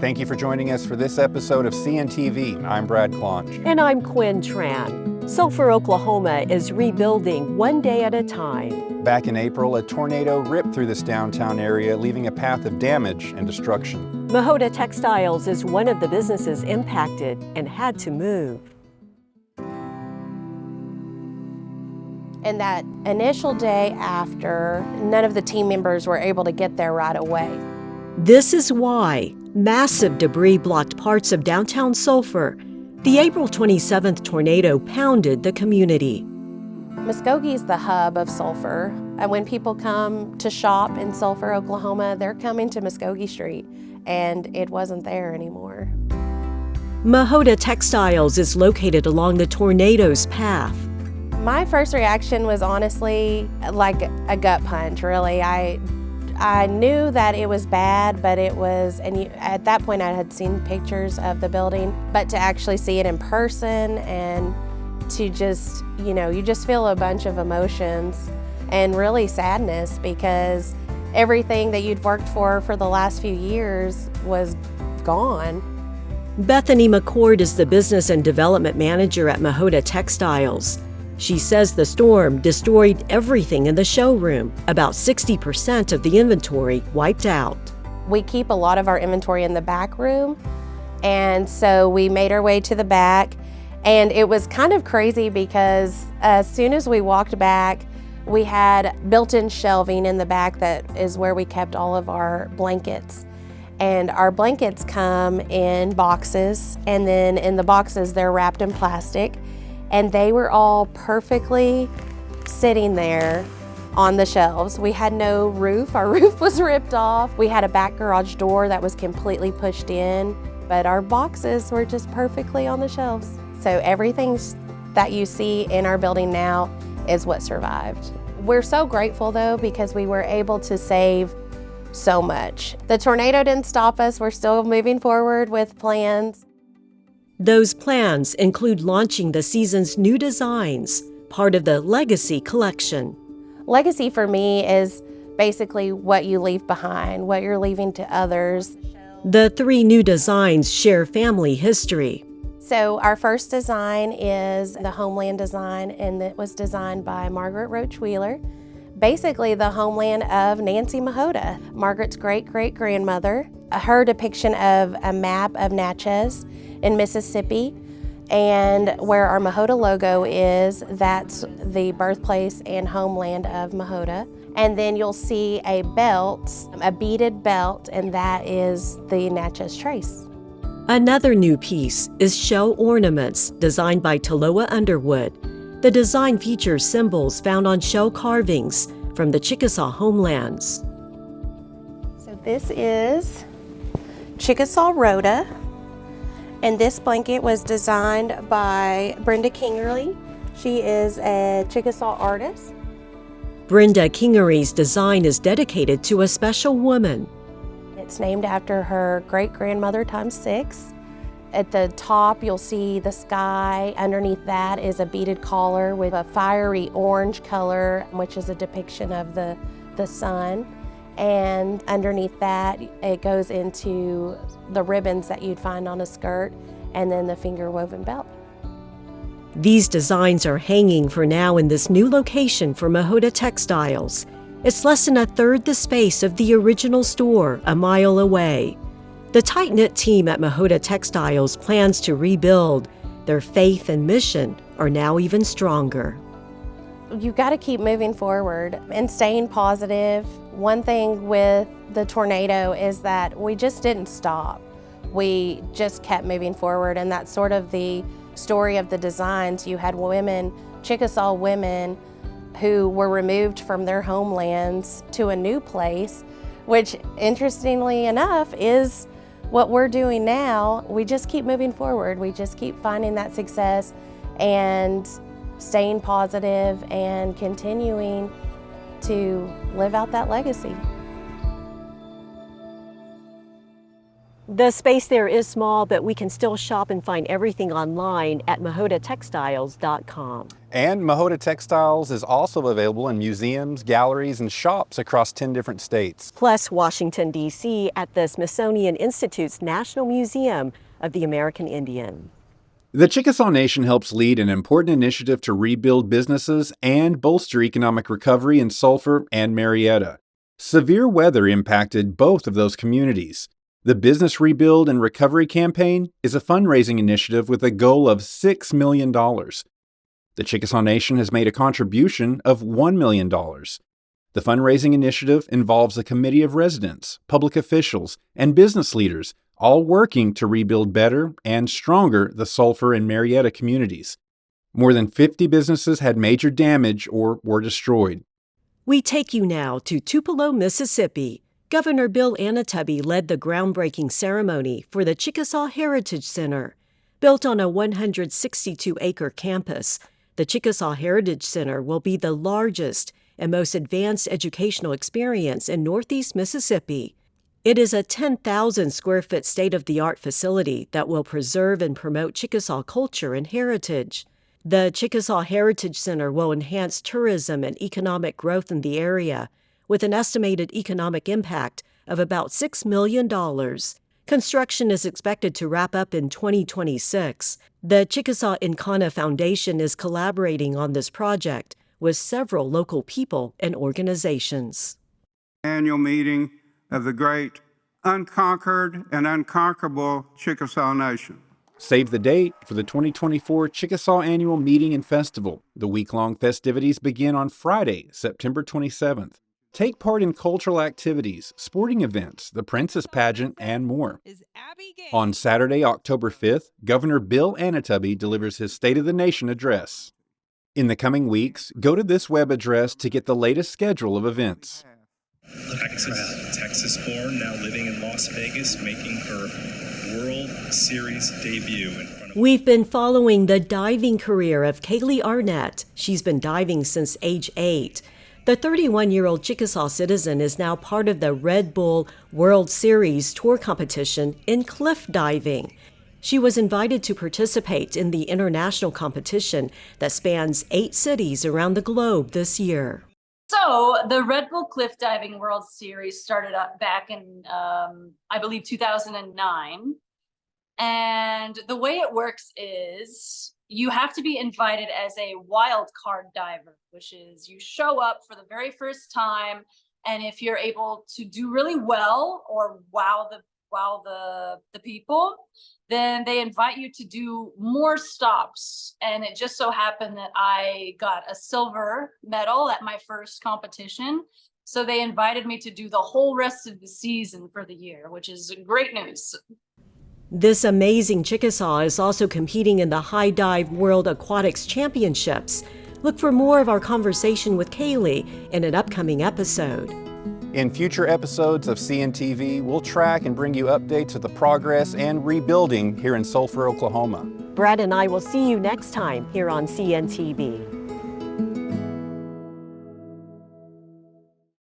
Thank you for joining us for this episode of CNTV. I'm Brad Claunch. And I'm Quin Tran. Sulphur, Oklahoma is rebuilding one day at a time. Back in April, a tornado ripped through this downtown area, leaving a path of damage and destruction. Mahota Textiles is one of the businesses impacted and had to move. And that initial day after, none of the team members were able to get there right away. This is why massive debris blocked parts of downtown Sulphur. The April 27th tornado pounded the community. Muskogee is the hub of Sulphur. And when people come to shop in Sulphur, Oklahoma, they're coming to Muskogee Street, and it wasn't there anymore. Mahota Textiles is located along the tornado's path. My first reaction was honestly like a gut punch, really. I knew that it was bad, but it was, at that point I had seen pictures of the building, but to actually see it in person and to just, you just feel a bunch of emotions and really sadness because everything that you'd worked for the last few years was gone. Bethany McCord is the business and development manager at Mahota Textiles. She says the storm destroyed everything in the showroom, about 60% of the inventory wiped out. We keep a lot of our inventory in the back room, and so we made our way to the back, and it was kind of crazy because as soon as we walked back, we had built-in shelving in the back that is where we kept all of our blankets. And our blankets come in boxes, and then in the boxes they're wrapped in plastic. And they were all perfectly sitting there on the shelves. We had no roof. Our roof was ripped off. We had a back garage door that was completely pushed in, but our boxes were just perfectly on the shelves. So everything that you see in our building now is what survived. We're so grateful though because we were able to save so much. The tornado didn't stop us. We're still moving forward with plans. Those plans include launching the season's new designs, part of the Legacy collection. Legacy for me is basically what you leave behind, what you're leaving to others. The 3 new designs share family history. So our first design is the Homeland design, and it was designed by Margaret Roach Wheeler. Basically the homeland of Nancy Mahota, Margaret's great-great-grandmother. Her depiction of a map of Natchez in Mississippi, and where our Mahota logo is, that's the birthplace and homeland of Mahota. And then you'll see a belt, a beaded belt, and that is the Natchez trace. Another new piece is shell ornaments designed by Taloa Underwood. The design features symbols found on shell carvings from the Chickasaw homelands. So this is Chickasaw Rhoda, and this blanket was designed by Brenda Kingerly. She is a Chickasaw artist. Brenda Kingery's design is dedicated to a special woman. It's named after her great-grandmother times 6. At the top, you'll see the sky. Underneath that is a beaded collar with a fiery orange color, which is a depiction of the sun. And underneath that, it goes into the ribbons that you'd find on a skirt, and then the finger-woven belt. These designs are hanging for now in this new location for Mahota Textiles. It's less than a third the space of the original store a mile away. The tight-knit team at Mahota Textiles plans to rebuild. Their faith and mission are now even stronger. You've got to keep moving forward and staying positive. One thing with the tornado is that we just didn't stop. We just kept moving forward, and that's sort of the story of the designs. You had women, Chickasaw women, who were removed from their homelands to a new place, which interestingly enough is what we're doing now. We just keep moving forward. We just keep finding that success and staying positive and continuing to live out that legacy. The space there is small, but we can still shop and find everything online at mahotatextiles.com. And Mahota Textiles is also available in museums, galleries, and shops across 10 different states. Plus Washington, D.C. at the Smithsonian Institute's National Museum of the American Indian. The Chickasaw Nation helps lead an important initiative to rebuild businesses and bolster economic recovery in Sulphur and Marietta. Severe weather impacted both of those communities. The Business Rebuild and Recovery Campaign is a fundraising initiative with a goal of $6 million. The Chickasaw Nation has made a contribution of $1 million. The fundraising initiative involves a committee of residents, public officials, and business leaders, all working to rebuild better and stronger the Sulphur and Marietta communities. More than 50 businesses had major damage or were destroyed. We take you now to Tupelo, Mississippi. Governor Bill Annatubby led the groundbreaking ceremony for the Chickasaw Heritage Center. Built on a 162-acre campus, the Chickasaw Heritage Center will be the largest and most advanced educational experience in Northeast Mississippi. It is a 10,000-square-foot state-of-the-art facility that will preserve and promote Chickasaw culture and heritage. The Chickasaw Heritage Center will enhance tourism and economic growth in the area, with an estimated economic impact of about $6 million. Construction is expected to wrap up in 2026. The Chickasaw Incana Foundation is collaborating on this project with several local people and organizations. Annual meeting of the great unconquered and unconquerable Chickasaw Nation. Save the date for the 2024 Chickasaw Annual Meeting and Festival. The week-long festivities begin on Friday, September 27th. Take part in cultural activities, sporting events, the Princess Pageant, and more. On Saturday, October 5th, Governor Bill Annatubby delivers his State of the Nation address. In the coming weeks, go to this web address to get the latest schedule of events. Texas-born, now living in Las Vegas, making her World Series debut in front of... We've been following the diving career of Kaylee Arnett. She's been diving since age 8. The 31-year-old Chickasaw citizen is now part of the Red Bull World Series tour competition in cliff diving. She was invited to participate in the international competition that spans 8 cities around the globe this year. So the Red Bull Cliff Diving World Series started up back in, I believe, 2009. And the way it works is you have to be invited as a wild card diver, which is you show up for the very first time, and if you're able to do really well or wow the people, then they invite you to do more stops. And it just so happened that I got a silver medal at my first competition. So they invited me to do the whole rest of the season for the year, which is great news. This amazing Chickasaw is also competing in the High Dive World Aquatics Championships. Look for more of our conversation with Kaylee in an upcoming episode. In future episodes of CNTV, we'll track and bring you updates of the progress and rebuilding here in Sulphur, Oklahoma. Brad and I will see you next time here on CNTV.